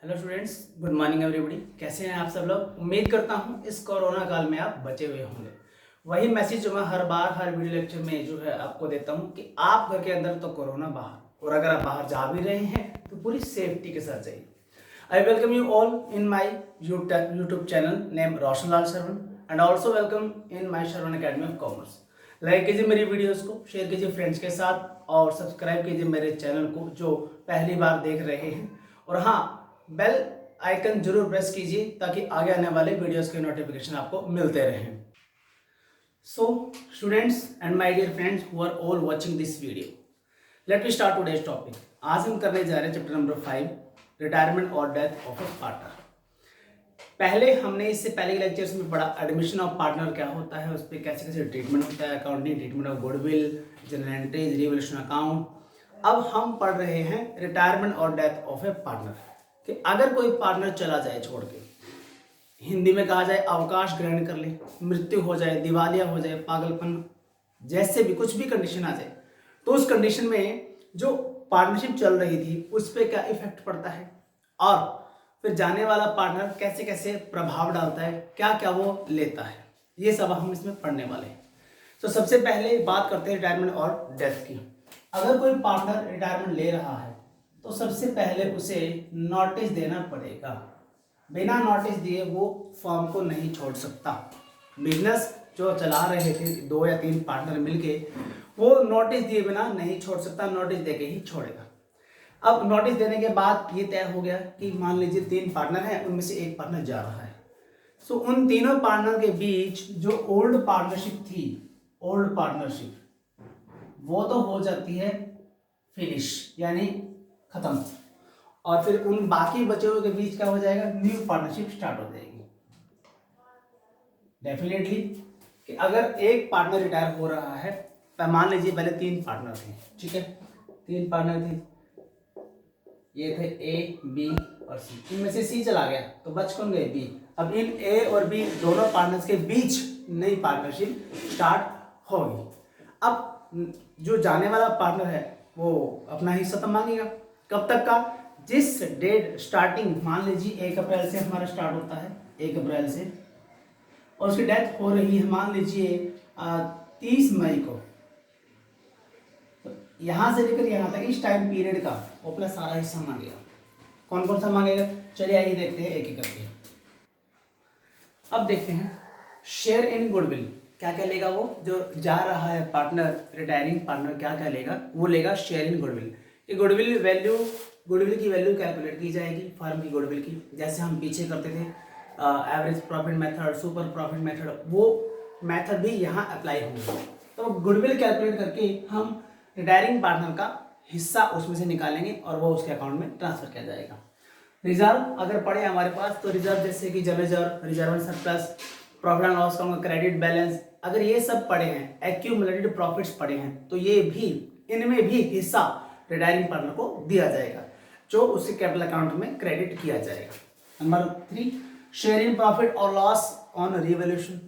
Hello students, good morning everybody. कैसे हैं आप सब लोग। उम्मीद करता हूं इस कोरोना काल में आप बचे हुए होंगे। वही मैसेज जो मैं हर बार हर वीडियो लेक्चर में जो है आपको देता हूं कि आप घर के अंदर तो कोरोना बाहर, और अगर आप बाहर जा भी रहे हैं तो पूरी सेफ्टी के साथ जाइए। I welcome you all in my YouTube channel name Roshan Lal Sharvan and also welcome in my Sharvan academy of commerce. Like कीजिए मेरी वीडियोज़ को, शेयर कीजिए फ्रेंड्स के साथ और सब्सक्राइब कीजिए मेरे चैनल को जो पहली बार देख रहे हैं। और हाँ, बेल आइकन जरूर प्रेस कीजिए ताकि आगे आने वाले वीडियोस के नोटिफिकेशन आपको मिलते रहें। So students and my dear friends who are all watching this video, let me start today's topic. आज हम करने जा रहे हैं चैप्टर नंबर 5, रिटायरमेंट और डेथ ऑफ अ पार्टनर। पहले हमने इससे पहले के लेक्चर्स में पढ़ा एडमिशन ऑफ पार्टनर क्या होता है, उस पर कैसे कैसे ट्रीटमेंट होता है, accounting treatment of goodwill, general entries, revolution account. अब हम पढ़ रहे हैं रिटायरमेंट और डेथ ऑफ ए पार्टनर कि अगर कोई पार्टनर चला जाए छोड़ के, हिंदी में कहा जाए अवकाश ग्रहण कर ले, मृत्यु हो जाए, दिवालिया हो जाए, पागलपन, जैसे भी कुछ भी कंडीशन आ जाए, तो उस कंडीशन में जो पार्टनरशिप चल रही थी उस पर क्या इफेक्ट पड़ता है और फिर जाने वाला पार्टनर कैसे कैसे प्रभाव डालता है, क्या क्या वो लेता है, ये सब हम इसमें पढ़ने वाले हैं। तो सबसे पहले बात करते हैं रिटायरमेंट और डेथ की। अगर कोई पार्टनर रिटायरमेंट ले रहा है तो सबसे पहले उसे नोटिस देना पड़ेगा। बिना नोटिस दिए वो फर्म को नहीं छोड़ सकता। बिजनेस जो चला रहे थे 2 या 3 पार्टनर मिलके, वो नोटिस दिए बिना नहीं छोड़ सकता, नोटिस देके ही छोड़ेगा। अब नोटिस देने के बाद ये तय हो गया कि मान लीजिए 3 पार्टनर हैं, उनमें से एक पार्टनर जा रहा है, सो उन तीनों पार्टनर के बीच जो ओल्ड पार्टनरशिप थी, ओल्ड पार्टनरशिप वो तो हो जाती है फिनिश, यानी खत्म, और फिर उन बाकी बचे हुए के बीच क्या हो जाएगा, न्यू पार्टनरशिप स्टार्ट हो जाएगी। डेफिनेटली कि अगर एक पार्टनर रिटायर हो रहा है, तो मान लीजिए पहले 3 पार्टनर थे, ठीक है, 3 पार्टनर थे, ये थे ए, बी और सी। इनमें से सी चला गया तो बच कौन गए, बी। अब इन ए और बी दोनों पार्टनर्स के बीच नई पार्टनरशिप स्टार्ट होगी। अब जो जाने वाला पार्टनर है वो अपना हिस्सा तो मांगेगा। कब तक का, जिस डेट स्टार्टिंग, मान लीजिए 1 अप्रैल से हमारा स्टार्ट होता है, 1 अप्रैल से, और उसकी डेथ हो रही है मान लीजिए 30 मई को, तो यहाँ से लेकर यहाँ तक इस टाइम पीरियड का वो अपना सारा हिस्सा मांगेगा। कौन कौन सा मांगेगा, चलिए आइए देखते हैं एक एक करके। अब देखते हैं शेयर इन गुडविल, क्या क्या लेगा वो जो जा रहा है पार्टनर, रिटायरिंग पार्टनर क्या क्या लेगा, वो लेगा शेयर इन गुडविल। ये गुडविल वैल्यू, गुडविल की वैल्यू कैलकुलेट की जाएगी फर्म की गुडविल की, जैसे हम पीछे करते थे average profit method, super profit method, वो मेथड भी यहाँ अप्लाई होंगे। तो गुडविल कैलकुलेट करके हम रिटायरिंग पार्टनर का हिस्सा उसमें से निकालेंगे और वो उसके अकाउंट में ट्रांसफर किया जाएगा। रिजर्व अगर पड़े हमारे पास तो रिजर्व जैसे कि general reserve, reserve and surplus, profit and loss account, credit balance, अगर ये सब पड़े हैं, एक्यूमुलेटेड प्रॉफिट्स पड़े हैं, तो ये भी, इनमें भी हिस्सा रिटायरिंग पार्टनर को दिया जाएगा जो उसके कैपिटल अकाउंट में क्रेडिट किया जाएगा। नंबर 3, शेयर इन प्रॉफिट और लॉस ऑन रिवोल्यूशन।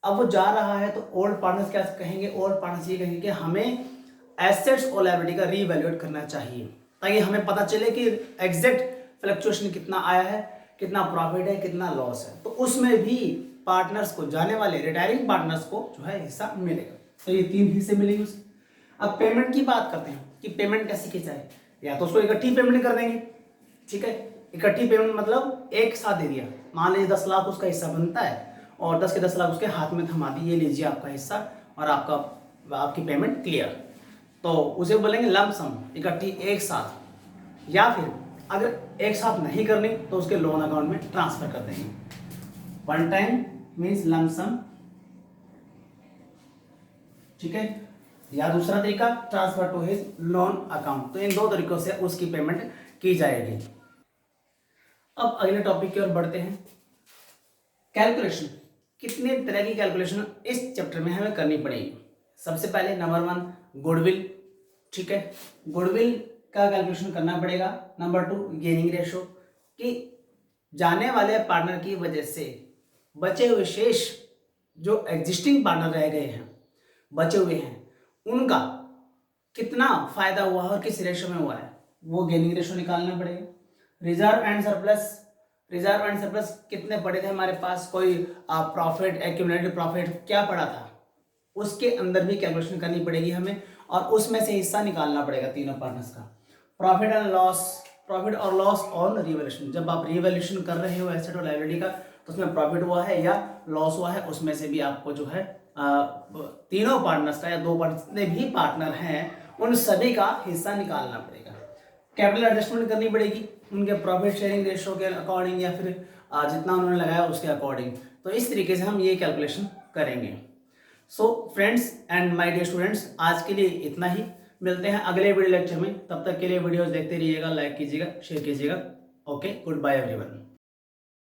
अब वो जा रहा है तो ओल्ड पार्टनर्स क्या कहेंगे, ओल्ड पार्टनर्स ये कहेंगे कि हमें एसेट्स और लायबिलिटी का रीवैल्यूएट करना चाहिए ताकि हमें पता चले कि एग्जैक्ट फ्लक्चुएशन कितना आया है, कितना प्रॉफिट है, कितना लॉस है। तो उसमें भी पार्टनर्स को, जाने वाले रिटायरिंग पार्टनर्स को जो है हिस्सा मिलेगा। तो ये 3 हिस्से मिलेंगे उसे। अब पेमेंट की बात करते हैं कि पेमेंट कैसे की जाए, या तो उसको इकट्ठी पेमेंट कर देंगे, ठीक है, इकट्ठी पेमेंट मतलब एक साथ दे दिया, मान लीजिए 10 लाख उसका हिस्सा बनता है और 10 के 10 लाख उसके हाथ में थमा दी, ये लीजिए आपका हिस्सा और आपकी पेमेंट क्लियर, तो उसे बोलेंगे लंप सम, इकट्ठी एक साथ। या फिर अगर एक साथ नहीं करनी तो उसके लोन अकाउंट में ट्रांसफर कर देंगे। One time means lump sum, ठीक है, या दूसरा तरीका transfer to his loan account. तो इन 2 तरीकों से उसकी पेमेंट की जाएगी। अब अगले टॉपिक की ओर बढ़ते हैं। कैलकुलेशन, कितने तरह की कैलकुलेशन इस चैप्टर में हमें करनी पड़ेगी। सबसे पहले नंबर 1 गुडविल, ठीक है, गुडविल का कैलकुलेशन करना पड़ेगा। नंबर 2 गेनिंग रेशो, कि जाने वाले पार्टनर की वजह से बचे हुए शेष जो एग्जिस्टिंग पार्टनर रह गए हैं, बचे हुए हैं, उनका कितना फायदा हुआ और किस रेशो में हुआ है, वो गेनिंग रेशो निकालना पड़ेगा। रिजर्व एंड सरप्लस कितने पड़े थे हमारे पास, कोई प्रॉफिट, एक्यूमुलेटेड प्रॉफिट क्या पड़ा था, उसके अंदर भी कैलकुलेशन करनी पड़ेगी हमें, और उसमें से हिस्सा निकालना पड़ेगा तीनों पार्टनर्स का। प्रॉफिट और लॉस ऑन रिवैल्यूएशन, जब आप रिवैल्यूएशन कर रहे हो एसेट और लायबिलिटी का, तो उसमें प्रॉफिट हुआ है या लॉस हुआ है, उसमें से भी आपको जो है तीनों पार्टनर्स का या दो पार्टनर जितने भी पार्टनर हैं उन सभी का हिस्सा निकालना पड़ेगा। कैपिटल एडजस्टमेंट करनी पड़ेगी उनके प्रॉफिट शेयरिंग रेशियो के अकॉर्डिंग या फिर जितना उन्होंने लगाया उसके अकॉर्डिंग। तो इस तरीके से हम ये कैलकुलेशन करेंगे। So friends and my dear students, आज के लिए इतना ही। मिलते हैं अगले वीडियो लेक्चर में, तब तक के लिए वीडियोस देखते रहिएगा, लाइक कीजिएगा, शेयर कीजिएगा। Okay, goodbye everyone.